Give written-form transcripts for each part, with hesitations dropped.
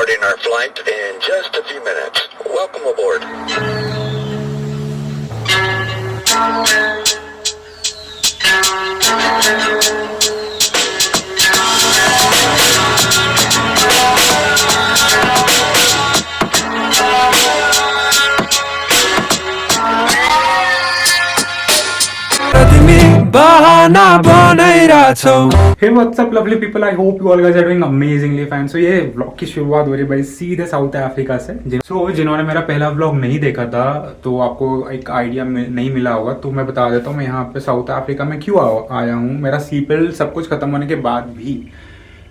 departing our flight in just a few minutes. Welcome aboard. Hey, what's up lovely people? I hope you all guys are doing amazingly fine. So ये vlog की शुरुआत हो रही है भाई सीधे south Africa से। जिन्होंने मेरा पहला व्लॉग नहीं देखा था तो आपको एक आइडिया नहीं मिला होगा, तो मैं बता देता हूँ मैं यहाँ पे साउथ अफ्रीका में क्यों आया हूँ। मेरा सीपीएल सब कुछ खत्म होने के बाद भी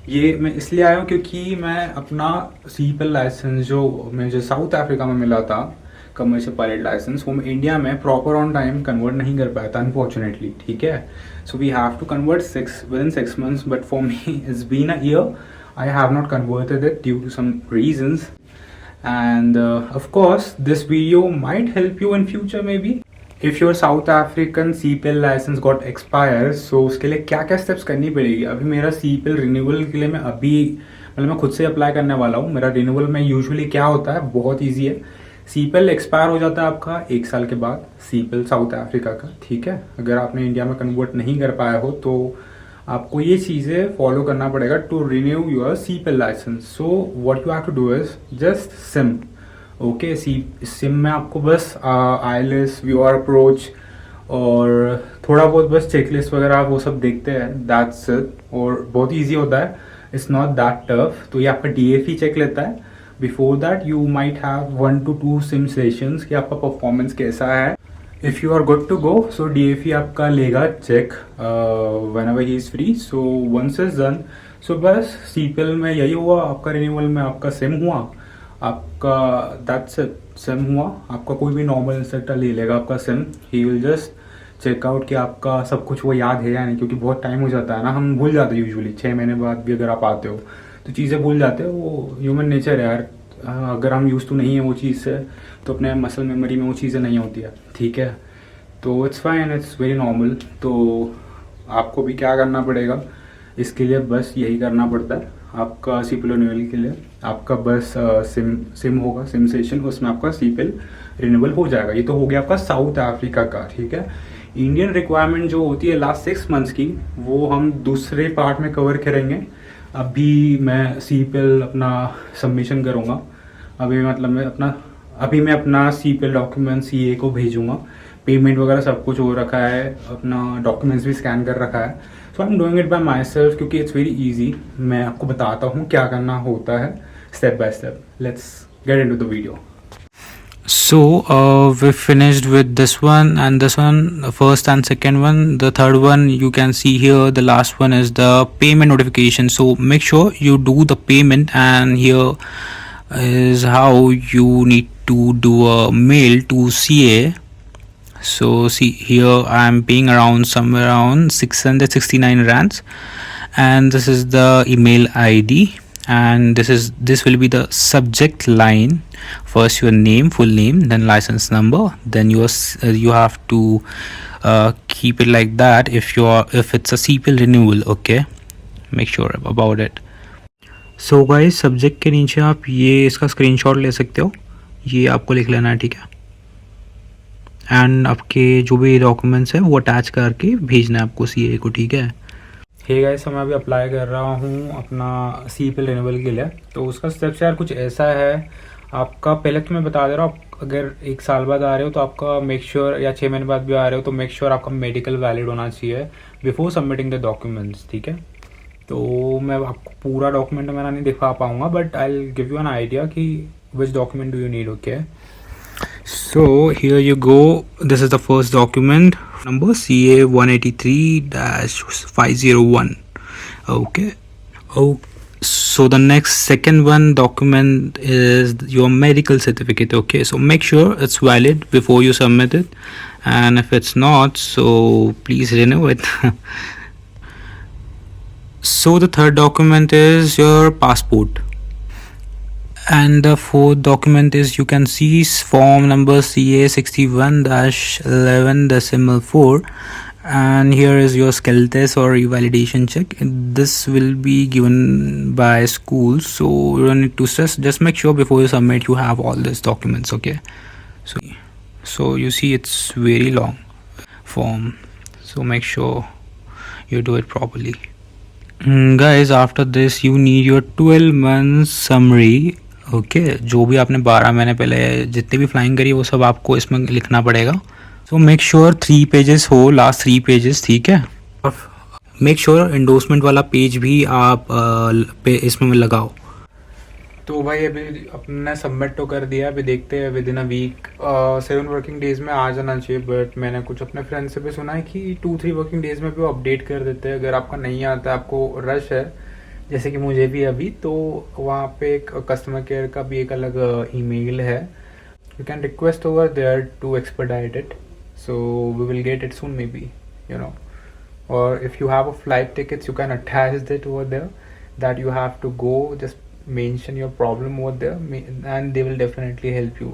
ये मैं इसलिए आया हूँ क्योंकि मैं अपना सीपीएल लाइसेंस जो मुझे साउथ अफ्रीका में मिला था, कमर्शियल पायलट लाइसेंस, वो मैं इंडिया में प्रॉपर ऑन टाइम कन्वर्ट नहीं कर पाया था अनफॉर्चुनेटली। ठीक है, so we have to convert within 6 months, but for me it's been a year. I have not converted it due to some reasons, and of course this video might help you in future maybe if your South African CPL license got expire. So उसके लिए क्या क्या steps करनी पड़ेगी। अभी मेरा CPL renewal के लिए मैं खुद से अप्लाई करने वाला हूँ। मेरा रिन्यूअल में यूजुअली क्या होता है, बहुत ईजी है। सीपीएल एक्सपायर हो जाता है आपका 1 साल के बाद, सीपीएल साउथ अफ्रीका का। ठीक है, अगर आपने इंडिया में कन्वर्ट नहीं कर पाया हो तो आपको ये चीज़ें फॉलो करना पड़ेगा to renew your CPL licence. So what you have to do is just SIM. Okay, SIM में आपको बस आईएलएस, व्यूअर अप्रोच और थोड़ा बहुत बस चेकलिस्ट वगैरह वो सब देखते हैं, दैट्स इट। और बहुत ईजी होता है, इट्स नॉट दैट टफ। तो ये आपका डीएफई चेक लेता है। Before that you might have 1 to 2 sim sessions कि आपका परफॉर्मेंस कैसा है। If you are good to go, so DFE आपका लेगा check whenever he is free. So once is done, so बस सीपीएल में यही हुआ, आपका रिन्यूअल में आपका सिम हुआ, आपका दैट्स इट, सिम हुआ। आपका कोई भी नॉर्मल इंस्ट्रक्टर ले लेगा आपका SIM. He will just check out कि आपका सब कुछ वो याद है या नहीं, क्योंकि बहुत टाइम हो जाता है ना, हम भूल जाते हैं यूजुअली 6 महीने बाद भी अगर आप आते हो तो चीज़ें भूल जाते हो। वो ह्यूमन नेचर है यार, अगर हम यूज़ तो नहीं है वो चीज़ से तो अपने मसल मेमोरी में वो चीज़ें नहीं होती है। ठीक है, तो it's fine, it's very normal. तो आपको भी क्या करना पड़ेगा इसके लिए, बस यही करना पड़ता है। आपका सीपीएल रिन्यूअल के लिए आपका बस सिम होगा, सिम सेशन, उसमें आपका सीपीएल रिन्यूअल हो जाएगा। ये तो हो गया आपका साउथ अफ्रीका का। ठीक है, इंडियन रिक्वायरमेंट जो होती है लास्ट 6 months की, वो हम दूसरे पार्ट में कवर करेंगे। अभी मैं सीपीएल अपना सबमिशन करूँगा। अभी मैं अपना सीपीएल डॉक्यूमेंट सीए को भेजूँगा। पेमेंट वगैरह सब कुछ हो रखा है, अपना डॉक्यूमेंट्स भी स्कैन कर रखा है। So I am doing it by myself क्योंकि इट्स वेरी ईजी। मैं आपको बताता हूँ क्या करना होता है step by step. Let's get into the video. So we finished with this one and this one, first and second one. The third one you can see here, the last one is the payment notification. So make sure you do the payment, and here is how you need to do a mail to CA. So see here I am paying somewhere around 669 rands, and this is the email ID, and this will be the subject line. First your name, full name, then license number, then you have to keep it like that if it's a CPL renewal. Okay, make sure about it. So guys, subject के नीचे आप ये इसका screenshot ले सकते हो, ये आपको लिख लेना है। ठीक है, एंड आपके जो भी डॉक्यूमेंट्स है वो अटैच करके भेजना है आपको सीए को। ठीक है, हे गाइस, मैं अभी अप्लाई कर रहा हूँ अपना सीपीएल रिन्यूअल के लिए। तो उसका स्टेप्स यार कुछ ऐसा है। आपका पहले तो मैं बता दे रहा हूँ, अगर 1 साल बाद आ रहे हो तो आपका मेक श्योर, या 6 महीने बाद भी आ रहे हो तो मेक श्योर आपका मेडिकल वैलिड होना चाहिए बिफोर सबमिटिंग द डॉक्यूमेंट्स। ठीक है, तो मैं आपको पूरा डॉक्यूमेंट मेरा नहीं दिखा पाऊँगा, but I will give you an idea कि which document do you need. Okay, so here you go, this is the first document, number CA 183-501. okay. So the second one document is your medical certificate. Okay, so make sure it's valid before you submit it, and if it's not, so please renew it. So the third document is your passport, and the fourth document is, you can see, form number CA 61-11-4, and here is your skill test or revalidation check. This will be given by school, so you don't need to stress. Just make sure before you submit you have all these documents, okay? So you see it's very long form, so make sure you do it properly. Guys, after this you need your 12 months summary, okay? जो भी आपने 12 महीने पहले जितने भी flying करी वो सब आपको इसमें लिखना पड़ेगा. सो मेक श्योर 3 पेजेस हो, लास्ट 3 पेजेस, ठीक है? और मेक श्योर इंडोर्समेंट वाला पेज भी आप इसमें लगाओ. तो भाई अभी अपने सबमिट तो कर दिया, अभी देखते हैं within a week 7 working days में आ जाना चाहिए. बट मैंने कुछ अपने फ्रेंड से भी सुना है कि 2-3 वर्किंग डेज में भी वो अपडेट कर देते हैं. अगर आपका नहीं आता है, आपको रश है जैसे कि मुझे भी अभी, तो वहाँ पे एक कस्टमर केयर का भी एक अलग ईमेल है. You can request over there to expedite it, so we will get it soon maybe, you know. और if you have a flight tickets you can attach that over there, that you have to go, just mention your problem over there and they will definitely help you